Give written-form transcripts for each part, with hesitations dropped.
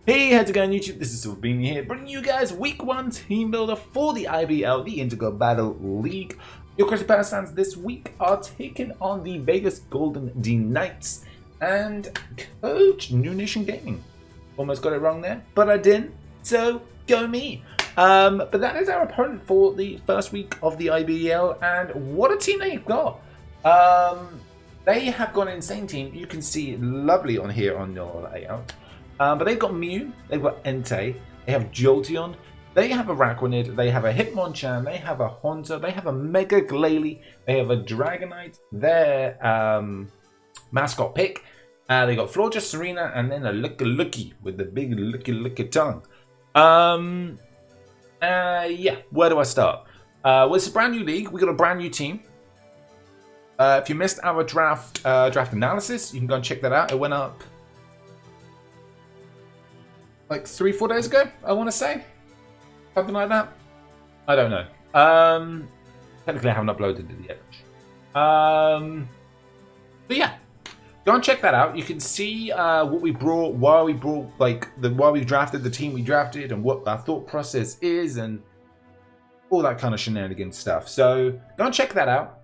Hey, how's it going YouTube? This is SilverBeanie here, bringing you guys week 1 team builder for the IBL, the Indigo Battle League. Your Crystal Palossands this week are taking on the Vegas Golden D-Nites and Coach New Nation Gaming. Almost got it wrong there, but I didn't, so go me. But that is our opponent for the first week of the IBL, and what a team they've got. They have got an insane team. You can see lovely on here on your layout. But they've got Mew, they've got Entei, they have Jolteon, they have a Rakronid, they have a Hitmonchan, they have a Haunter, they have a Mega Glalie, they have a Dragonite, their mascot pick. They got Florja, Serena, and then a Looky with the big Looky tongue. Yeah, where do I start? Well, it's a brand new league. We got a brand new team. If you missed our draft analysis, you can go and check that out. It went up like 3-4 days ago, I want to say. Something like that. I don't know. Technically, I haven't uploaded it yet. But yeah, go and check that out. You can see what we brought, why we drafted the team we drafted, and what our thought process is, and all that kind of shenanigans stuff. So go and check that out.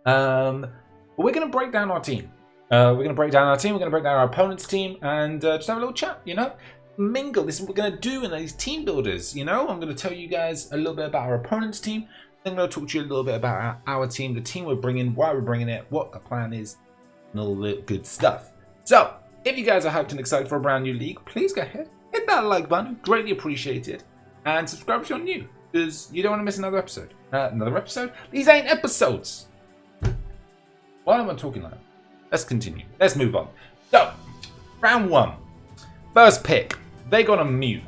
But we're going to break down our team. We're going to break down our opponent's team, and just have a little chat, you know? Mingle. This is what we're going to do in these team builders, you know? I'm going to tell you guys a little bit about our opponent's team. Then I'm going to talk to you a little bit about our team, the team we're bringing, why we're bringing it, what the plan is, and all the good stuff. So, if you guys are hyped and excited for a brand new league, please go ahead, hit that like button, greatly appreciated, and subscribe if you're new, because you don't want to miss another episode. These ain't episodes. Why am I talking like that? Let's continue. Let's move on. So, round 1. First pick. They got a Mew.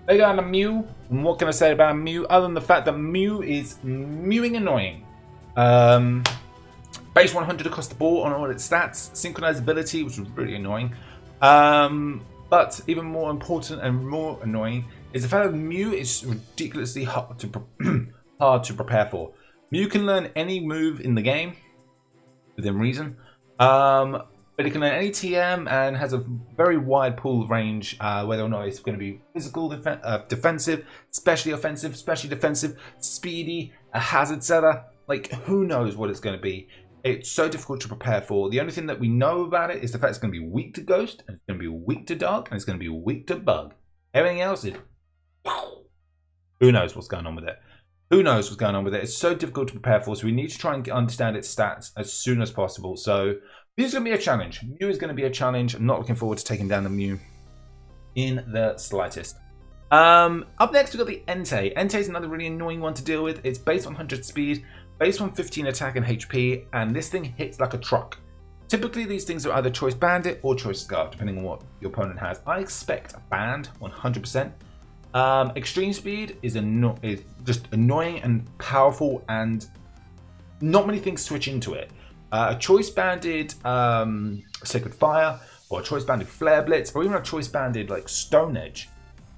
And what can I say about Mew other than the fact that Mew is mewing annoying. Base 100 across the board on all its stats. Synchronizability, which was really annoying. But even more important and more annoying is the fact that Mew is ridiculously hard to prepare for. Mew can learn any move in the game within reason. But it can learn any TM and has a very wide pool range, whether or not it's going to be physical, defensive, specially offensive, specially defensive, speedy, a hazard setter. Like, who knows what it's going to be. It's so difficult to prepare for. The only thing that we know about it is the fact it's going to be weak to Ghost, and it's going to be weak to Dark, and it's going to be weak to Bug. Everything else is... who knows what's going on with it. Who knows what's going on with it. It's so difficult to prepare for, so we need to try and understand its stats as soon as possible. So... Mew's going to be a challenge. Mew is going to be a challenge. I'm not looking forward to taking down the Mew in the slightest. Up next, we've got the Entei. Entei is another really annoying one to deal with. It's based on 100 speed, based on 15 attack and HP, and this thing hits like a truck. Typically, these things are either Choice Bandit or Choice Scarf, depending on what your opponent has. I expect a Band 100%. Extreme Speed is just annoying and powerful, and not many things switch into it. A Choice Banded Sacred Fire, or a Choice Banded Flare Blitz, or even a Choice Banded like Stone Edge.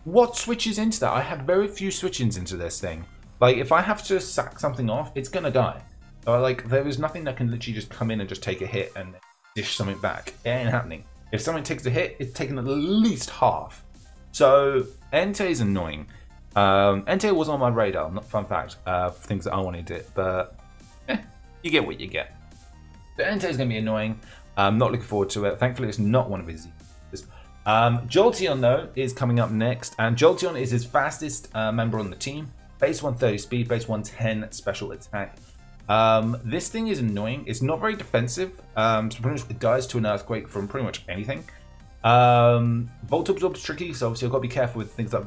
What switches into that? I have very few switch-ins into this thing. Like, if I have to sack something off, it's gonna die. Like, there is nothing that can literally just come in and just take a hit and dish something back. It ain't happening. If something takes a hit, it's taking at least half. So Entei is annoying. Entei was on my radar. Not fun fact. Things that I wanted it, but you get what you get. The Entei is going to be annoying. I'm not looking forward to it. Thankfully, it's not one of his uses. Jolteon, though, is coming up next. And Jolteon is his fastest member on the team. Base 130 speed, base 110 special attack. This thing is annoying. It's not very defensive. So pretty much it dies to an earthquake from pretty much anything. Volt Absorb is tricky, so obviously I've got to be careful with things that,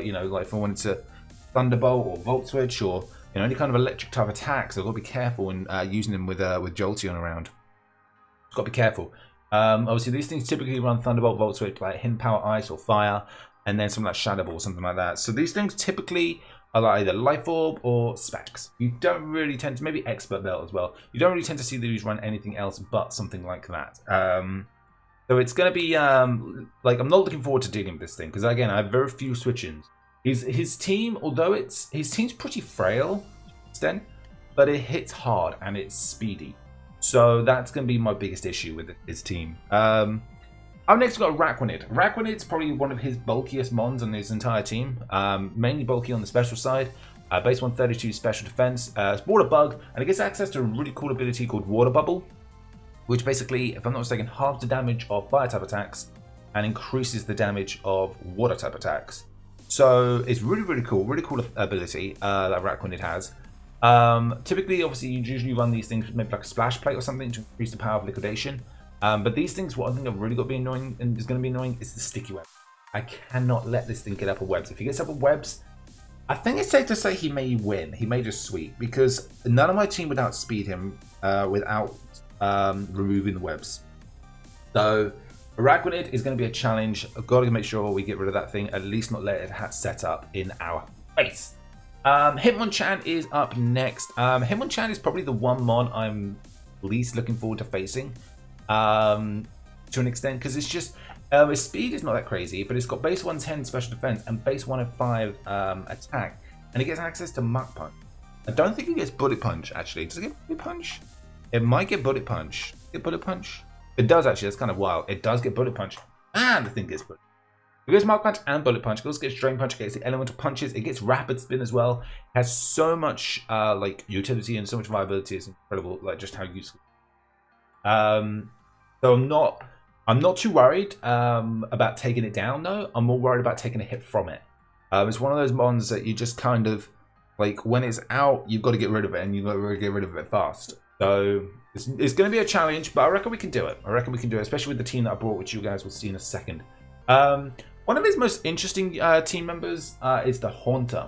you know, like if I wanted to Thunderbolt or Volt Switch or... you know, any kind of electric type attacks, so I've got to be careful when using them with Jolteon around. Just got to be careful. Obviously, these things typically run Thunderbolt, Volt Switch, like Hidden Power, Ice, or Fire, and then something like Shadow Ball, something like that. So these things typically are like either Life Orb or Specs. You don't really tend to, maybe Expert Belt as well. You don't really tend to see these run anything else but something like that. So it's going to be, like, I'm not looking forward to dealing with this thing, because again, I have very few switch-ins. His team, although his team's pretty frail, extent, but it hits hard and it's speedy. So that's going to be my biggest issue with his team. Up next, we've got Araquanid. Araquanid's probably one of his bulkiest mons on his entire team. Mainly bulky on the special side. Base 132 special defense. It's water bug, and it gets access to a really cool ability called Water Bubble, which basically, if I'm not mistaken, halves the damage of fire type attacks and increases the damage of water type attacks. So it's really cool ability that Araquanid has. Typically, obviously, you usually run these things with maybe like a splash plate or something to increase the power of liquidation. But these things, what I think have really got to be annoying and is going to be annoying is the sticky web. I cannot let this thing get up with webs. If he gets up with webs, I think it's safe to say he may win. He may just sweep, because none of my team would outspeed him without removing the webs. So Araquanid is going to be a challenge. I've got to make sure we get rid of that thing, at least not let it set up in our face. Hitmonchan is up next. Hitmonchan is probably the one mon I'm least looking forward to facing. To an extent, because it's just its speed is not that crazy, but it's got base 110 special defense and base 105 attack, and it gets access to Muck Punch. I don't think it gets Bullet Punch, actually. Does it get Bullet Punch? It might get Bullet Punch. Get Bullet Punch? It does, actually. That's kind of wild. It does get Bullet Punch, and I think it gets Bullet Punch. It gets Muck Punch and Bullet Punch. It also gets Drain Punch. It gets the Elemental Punches. It gets Rapid Spin as well. It has so much like utility and so much viability. It's incredible, like just how useful. So I'm not too worried about taking it down, though. I'm more worried about taking a hit from it. It's one of those mons that you just kind of, like, when it's out, you've got to get rid of it, and you've got to get rid of it fast. So it's going to be a challenge, but I reckon we can do it. Especially with the team that I brought, which you guys will see in a second. One of his most interesting team members is the Haunter.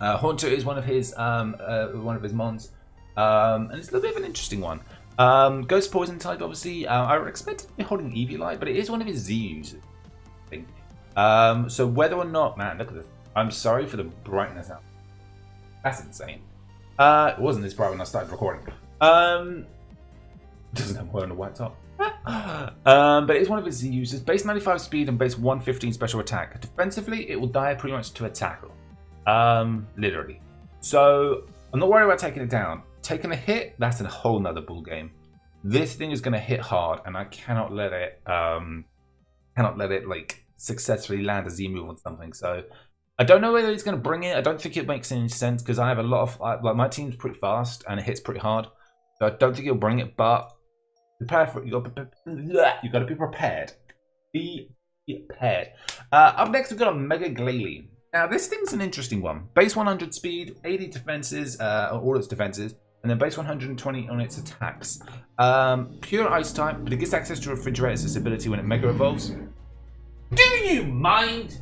Haunter is one of his mons, and it's a little bit of an interesting one. Ghost Poison type, obviously. I would expect it to be holding Eviolite, but it is one of his Z's, I think. So whether or not, man, look at this. I'm sorry for the brightness out. That's insane. It wasn't this bright when I started recording. Doesn't have wearing a white top. But it's one of his Z users. Base 95 speed and base 115 special attack. Defensively, it will die pretty much to a tackle. Literally. So I'm not worried about taking it down. Taking a hit, that's a whole nother ball game. This thing is going to hit hard, and I cannot let it like successfully land a Z move on something. So I don't know whether he's going to bring it. I don't think it makes any sense, because I have a lot of like my team's pretty fast and it hits pretty hard. So I don't think he'll bring it, but prepare for it. You got to be prepared. Be prepared. Up next, we've got a Mega Glalie. Now this thing's an interesting one. Base 100 speed, 80 defenses, all its defenses. And then base 120 on its attacks. Pure Ice type, but it gets access to Refrigerate as its ability when it Mega Evolves. Do you mind?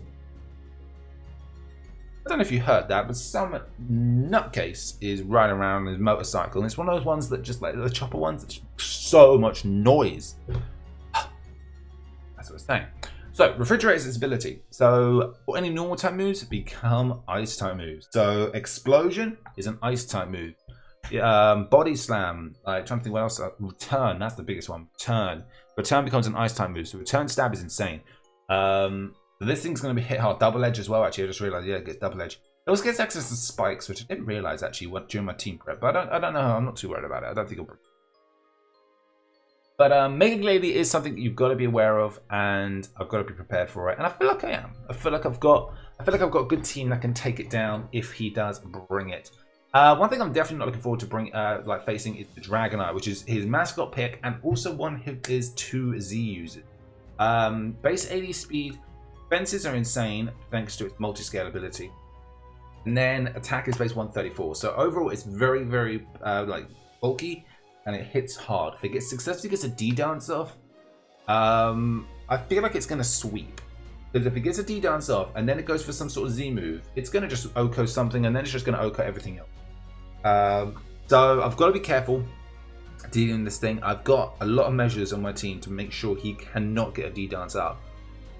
I don't know if you heard that, but some nutcase is riding around his motorcycle. And it's one of those ones that just like the chopper ones that just so much noise. That's what it's saying. So, Refrigerate is its ability. So, any normal type moves become Ice type moves. So, Explosion is an Ice type move. Body Slam, trying to think what else. Return, that's the biggest one. Return becomes an Ice type move. So Return Stab is insane. This thing's going to be hit hard. Double Edge as well, actually. I just realized, yeah, it gets Double Edge. It also gets access to Spikes, which I didn't realize actually during my team prep. But I don't know. I'm not too worried about it. I don't think it'll. But Mega Glalie is something that you've got to be aware of, and I've got to be prepared for it. And I feel like I am. I feel like I've got a good team that can take it down if he does bring it. One thing I'm definitely not looking forward to facing is the Dragonite, which is his mascot pick and also one of his 2 Z users. Base 80 speed, defenses are insane thanks to its multi-scale ability, and then attack is base 134. So overall, it's very bulky and it hits hard. If it successfully gets a D dance off, I feel like it's going to sweep. Because if it gets a D dance off and then it goes for some sort of Z move, it's going to just OHKO something and then it's just going to OHKO everything else. So I've got to be careful dealing with this thing. I've got a lot of measures on my team to make sure he cannot get a D dance up.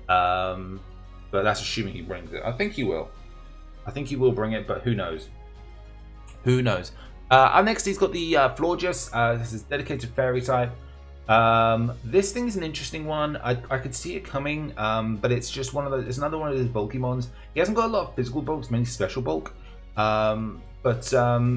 But that's assuming he brings it. I think he will. I think he will bring it, but who knows? Who knows? Up next, he's got the Florges. This is dedicated fairy type. This thing is an interesting one. I could see it coming, but it's just one of those. It's another one of those bulky mons. He hasn't got a lot of physical bulk, it's mainly special bulk. But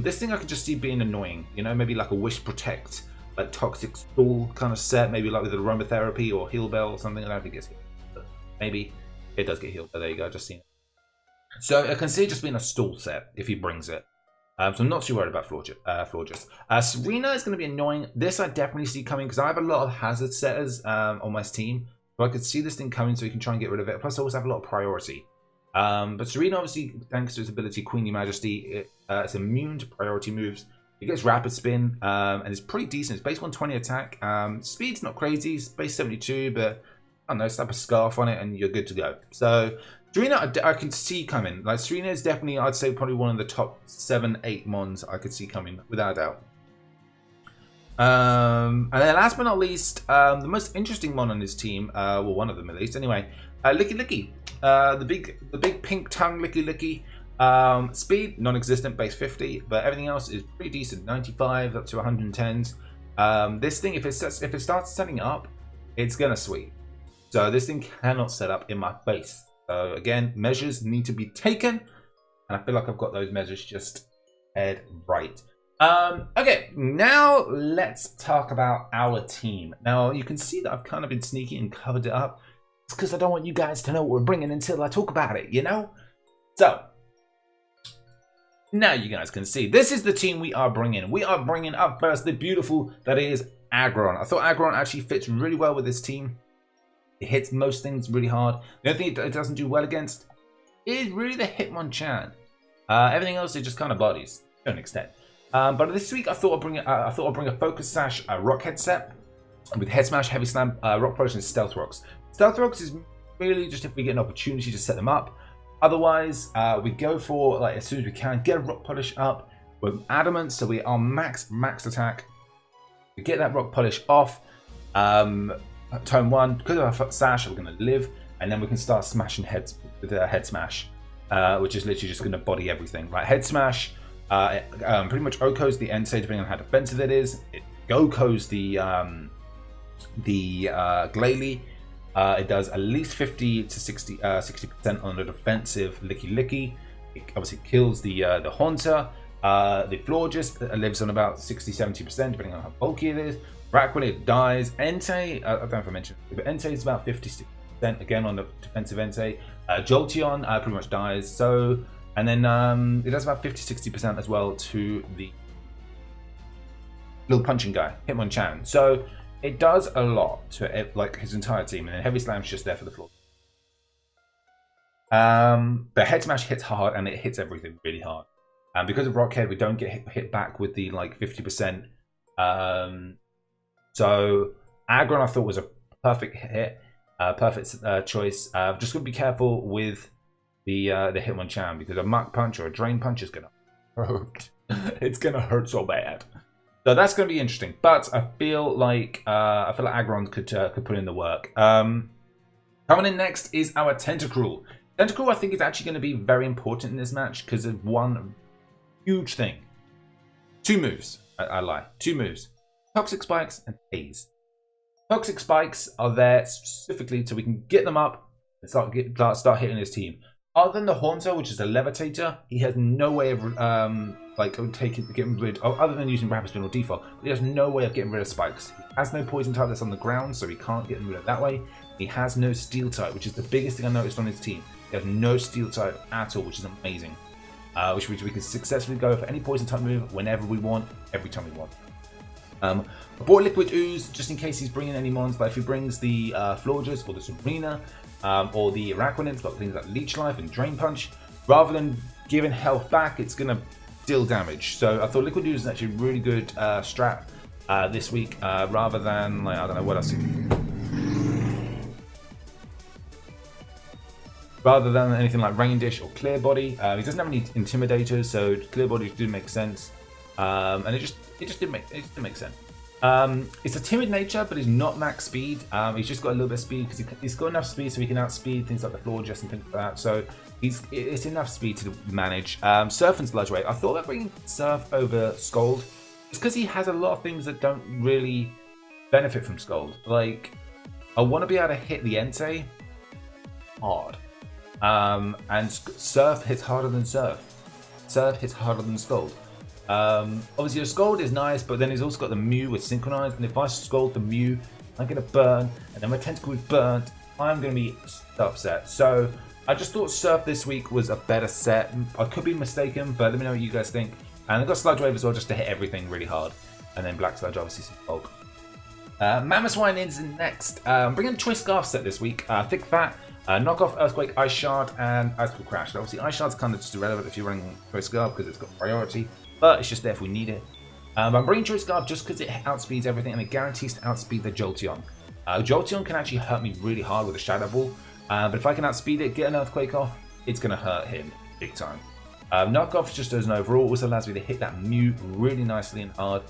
this thing I could just see being annoying. You know, maybe like a Wish Protect like toxic stall kind of set, maybe like with aromatherapy or heal bell or something. I don't think it's healed, but maybe it does get healed. But there you go, just seen it. So I can see it just being a stall set if he brings it. So I'm not too worried about Florges. Serena is going to be annoying. This I definitely see coming because I have a lot of hazard setters on my team. So I could see this thing coming so you can try and get rid of it. Plus I also have a lot of priority. But Serena, obviously, thanks to its ability, Queenly Majesty, it's immune to priority moves. It gets rapid spin, and it's pretty decent. It's base 120 attack. Speed's not crazy. It's base 72, but I don't know, slap a scarf on it and you're good to go. So Serena, I can see coming. Like Serena is definitely, I'd say, probably one of the top 7-8 mons I could see coming, without a doubt. And then last but not least, the most interesting mon on his team, well, one of them at least. Anyway, Licky Licky, the big pink tongue Licky Licky. Speed non-existent, base 50, but everything else is pretty decent. 95 up to 110s. This thing, if it starts setting up, it's gonna sweep. So this thing cannot set up in my face. So again, measures need to be taken, and I feel like I've got those measures just head right. Okay, now let's talk about our team. Now you can see that I've kind of been sneaky and covered it up. It's because I don't want you guys to know what we're bringing until I talk about it, you know? So now you guys can see this is the team we are bringing. We are bringing up first the beautiful that is Aggron. I thought Aggron actually fits really well with this team. It hits most things really hard. The only thing it doesn't do well against is really the Hitmonchan. Everything else is just kind of bodies to an extent. But this week I thought I'd bring a Focus Sash Rock Head set with Head Smash, Heavy Slam, Rock Polish, and Stealth Rocks. Stealth Rocks is really just if we get an opportunity to set them up. Otherwise, we go for, like, as soon as we can, get a Rock Polish up. We're adamant, so we are max attack. We get that Rock Polish off. Tone 1, because of our Sash, we're going to live, and then we can start smashing heads with a Head Smash, which is literally just going to body everything. Right, Head Smash, pretty much OHKOs the Entei, depending on how defensive it is. It GoKos the Glalie. It does at least 50 to 60% on the defensive Licky Licky. It obviously kills the Haunter. The Florges lives on about 60-70%, depending on how bulky it is. Rakwan, it dies. Entei, I don't know if I mentioned it, but Entei is about 50% again on the defensive Entei. Jolteon pretty much dies. So, and then it does about 50-60% as well to the little punching guy, Hitmonchan. So it does a lot to like his entire team, and then Heavy Slam's just there for the floor. The Head Smash hits hard, and it hits everything really hard. And because of Rockhead, we don't get hit back with the like 50%. So Aggron I thought was a perfect hit, perfect choice. Just gotta be careful with the Hitmonchan, because a Mach Punch or a Drain Punch is gonna hurt. It's gonna hurt so bad. So that's gonna be interesting. But I feel like Aggron could put in the work. Coming in next is our Tentacruel. Tentacruel I think is actually going to be very important in this match because of one huge thing. 2 moves. I lie. 2 moves. Toxic Spikes and Haze. Toxic Spikes are there specifically so we can get them up and start hitting his team. Other than the Haunter, which is a Levitator, he has no way of getting rid of, other than using Rapid Spin or Default, he has no way of getting rid of Spikes. He has no Poison type that's on the ground, so he can't get rid of that way. He has no Steel type, which is the biggest thing I noticed on his team. He has no Steel type at all, which is amazing. Which means we can successfully go for any Poison type move whenever we want, every time we want. Abort Liquid Ooze, just in case he's bringing any mons, but if he brings the Florges or the Serena, or the Araquanid, got things like Leech Life and Drain Punch, rather than giving health back, it's going to deal damage. So I thought Liquid Ooze is actually a really good strat this week, rather than, like, I don't know what else. Rather than anything like Rain Dish or Clear Body. He doesn't have any Intimidators, so Clear Body did make sense. And it just didn't make sense. It's a timid nature, but he's not max speed. He's just got a little bit of speed because he's got enough speed so he can outspeed things like the Florges and things like that. So it's enough speed to manage. Surf and Sludge Wave. I thought about bringing Surf over Scald. It's because he has a lot of things that don't really benefit from Scald. Like, I want to be able to hit the Entei hard. And Surf hits harder than Surf. Surf hits harder than Scald. Obviously, your Scold is nice, but then he's also got the Mew with Synchronized, and if I Scold the Mew, I'm going to burn, and then my Tentacle is burnt, I'm going to be so upset. So I just thought Surf this week was a better set. I could be mistaken, but let me know what you guys think. And I've got Sludge Wave as well, just to hit everything really hard. And then Black Sludge, obviously, some bulk. Mamoswine is next. I'm bringing a Choice Scarf set this week. Thick Fat, Knockoff, Earthquake, Ice Shard, and Icicle Crash. And obviously, Ice Shard's kind of just irrelevant if you're running Choice Scarf because it's got priority. But it's just there if we need it. I'm bringing Choice Scarf just because it outspeeds everything and it guarantees to outspeed the Jolteon. Jolteon can actually hurt me really hard with a Shadow Ball. But if I can outspeed it, get an Earthquake off, it's going to hurt him big time. Knockoff just as an overall also allows me to hit that Mew really nicely and hard.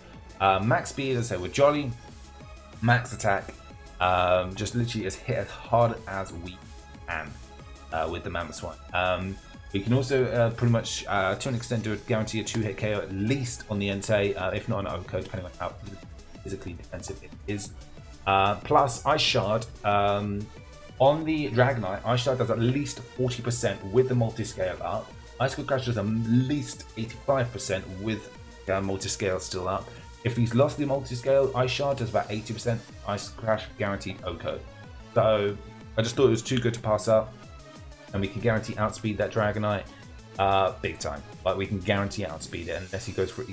Max speed, as I say, with Jolly. Max attack. Just literally as hit as hard as we can with the Mamoswine. We can also pretty much, to an extent, do a guarantee a 2-hit KO at least on the Entei, if not an OHKO, depending on how physically defensive it is. Plus, Ice Shard. On the Dragonite, Ice Shard does at least 40% with the multi-scale up. Icicle Crash does at least 85% with multi-scale still up. If he's lost the multi-scale, Ice Shard does about 80%. Ice Crash guaranteed OHKO. So I just thought it was too good to pass up. And we can guarantee outspeed that Dragonite big time. Like we can guarantee outspeed it unless he goes for it.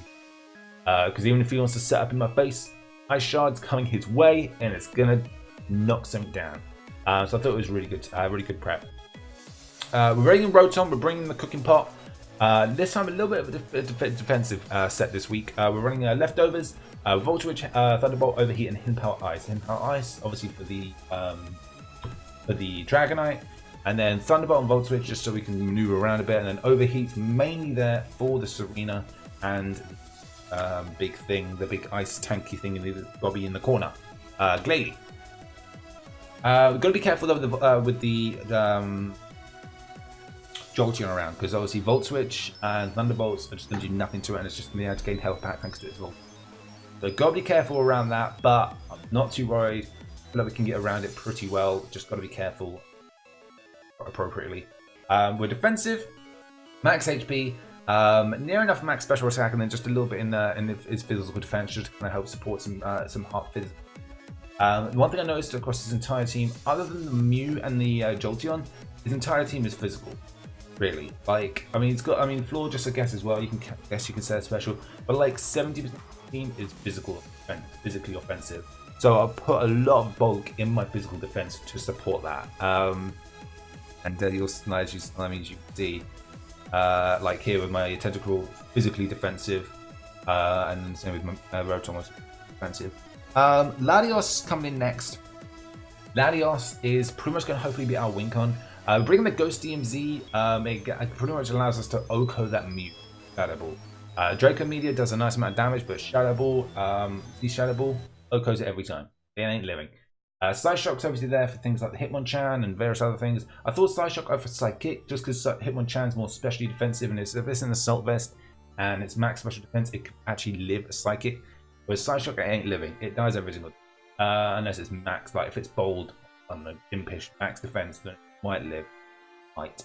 Because even if he wants to set up in my face, Ice Shard's coming his way and it's going to knock something down. So I thought it was really good prep. We're bringing Rotom, we're bringing the Cooking Pot. This time a little bit of a defensive set this week. We're running Leftovers, Voltage, Thunderbolt, Overheat, and Himpower Ice. Himpower Ice, obviously for the Dragonite, and then Thunderbolt and Voltage just so we can maneuver around a bit, and then Overheat mainly there for the Serena and big thing, the big ice tanky thing in the Bobby in the corner, Glalie. We've got to be careful though with the Jolteon around because obviously Volt Switch and Thunderbolts are just going to do nothing to it and it's just going to be able to gain health back thanks to its Volt. So got to be careful around that, but I'm not too worried. I feel like we can get around it pretty well. Just got to be careful appropriately. We're defensive, max HP, near enough max special attack, and then just a little bit in its physical defense just to kind of help support some heart physics. One thing I noticed across his entire team, other than the Mew and the Jolteon, his entire team is physical. Really, like I mean, it's got Floor just a guess as well. You can guess you can say it's special, but like 70% of the team is physically offensive. So I'll put a lot of bulk in my physical defense to support that. And you'll as you can see, like here with my Tentacle, physically defensive, and same with my Rotom was defensive. Latios coming in next. Latios is pretty much going to hopefully be our Wincon. Bringing the Ghost DMZ, it pretty much allows us to OHKO that Mew Shadow Ball. Draco Media does a nice amount of damage, but Shadow Ball, Shadow Ball OHKOs it every time. It ain't living. Side Shock's obviously there for things like the Hitmonchan and various other things. I thought Side Shock over Side Kick just because Hitmonchan's more specially defensive and if it's an Assault Vest and it's max special defense, it can actually live a Psychic. Whereas Side Shock, it ain't living. It dies every single time. Unless it's max, like if it's bold, I don't know, impish, max defense, then it might live. Might.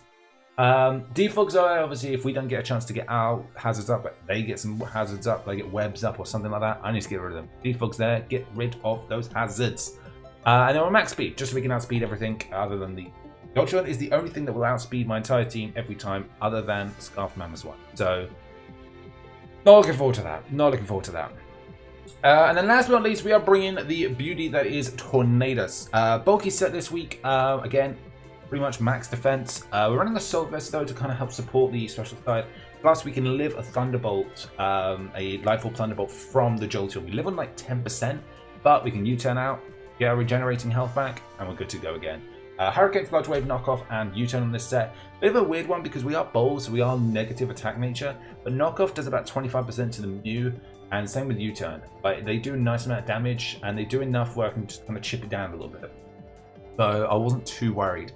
Defogs are obviously if we don't get a chance to get our hazards up, but they get some hazards up, they get webs up or something like that. I need to get rid of them. Defogs there, get rid of those hazards. And then we're max speed, just so we can outspeed everything other than the Jolteon is the only thing that will outspeed my entire team every time, other than Scarf Mamoswine. So not looking forward to that. Not looking forward to that. And then last but not least, we are bringing the beauty that is Tornadus. Bulky set this week. Again, pretty much max defense. We're running a Assault Vest though to kind of help support the special side. Plus, we can live a Thunderbolt, a Life Orb Thunderbolt from the Jolteon. We live on like 10%, but we can U-turn out, get our regenerating health back, and we're good to go again. Hurricane, Sludge Wave, Knockoff, and U-turn on this set. Bit of a weird one because we are bold, so we are negative attack nature, but Knockoff does about 25% to the Mew, and same with U-turn. Like, they do a nice amount of damage, and they do enough where I can just kind of chip it down a little bit. So I wasn't too worried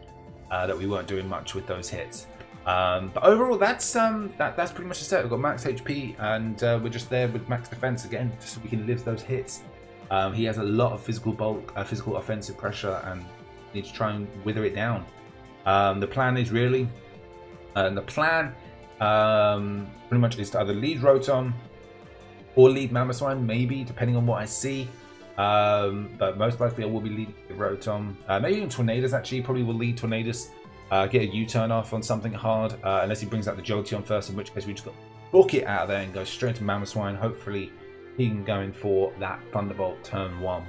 that we weren't doing much with those hits. But overall, that's pretty much the set. We've got max HP, and we're just there with max defense again, just so we can live those hits. He has a lot of physical bulk, physical offensive pressure, and need to try and wither it down. The plan is really, pretty much is to either lead Rotom, or lead Mamoswine, maybe, depending on what I see. But most likely I will be leading the Rotom. Maybe even Tornadus, actually. Probably will lead Tornadus. Get a U-turn off on something hard, unless he brings out the Jolteon first, in which case we just got to book it out of there and go straight to Mamoswine. Hopefully he can go in for that Thunderbolt turn 1.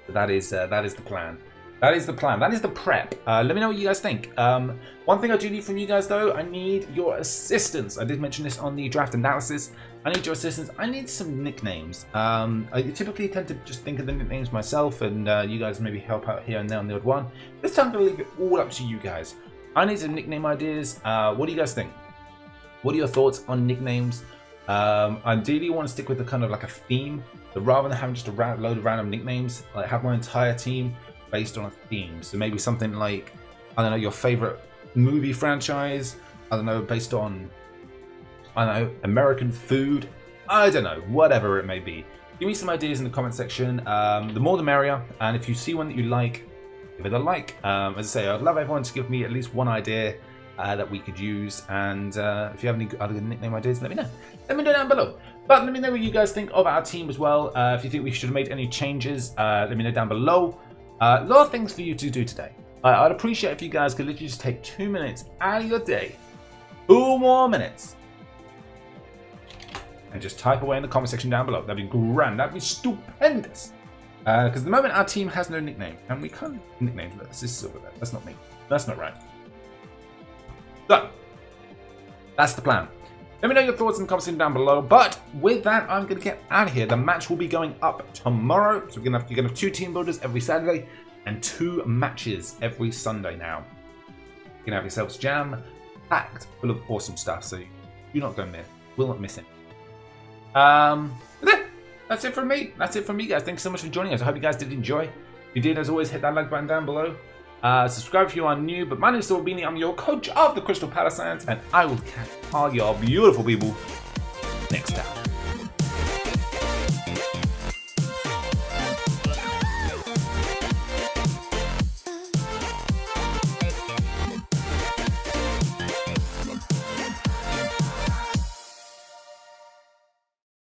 But that is the plan. That is the plan. That is the prep. Let me know what you guys think. One thing I do need from you guys, though, I need your assistance. I did mention this on the draft analysis. I need your assistance. I need some nicknames. I typically tend to just think of the nicknames myself, and you guys maybe help out here and there on the odd one. This time I'm going to leave it all up to you guys. I need some nickname ideas. What do you guys think? What are your thoughts on nicknames? I ideally want to stick with the kind of like a theme, but rather than having just a load of random nicknames, like have my entire team based on a theme. So maybe something like, I don't know, your favorite movie franchise, I don't know, based on, I don't know, American food, I don't know, whatever it may be. Give me some ideas in the comment section. The more the merrier, and if you see one that you like, give it a like. As I say, I'd love everyone to give me at least one idea that we could use, and if you have any other nickname ideas, let me know. Let me know down below. But let me know what you guys think of our team as well. If you think we should have made any changes, let me know down below. A lot of things for you to do today. I'd appreciate if you guys could literally just take 2 minutes out of your day, 2 more minutes, and just type away in the comment section down below. That'd be grand. That'd be stupendous. Because at the moment our team has no nickname, and we can't nickname this. This is SilverBeanie. That's not me. That's not right. So that's the plan. Let me know your thoughts in the comments down below. But with that, I'm going to get out of here. The match will be going up tomorrow. So you're going to have 2 team builders every Saturday and 2 matches every Sunday now. You can have yourselves jam packed full of awesome stuff. So do not go miss. Will not miss it. That's it from me. That's it from me, guys. Thanks so much for joining us. I hope you guys did enjoy. If you did, as always, hit that like button down below. Subscribe if you are new, but my name is SilverBeanie. I'm your coach of the Crystal Palossands, and I will catch all y'all beautiful people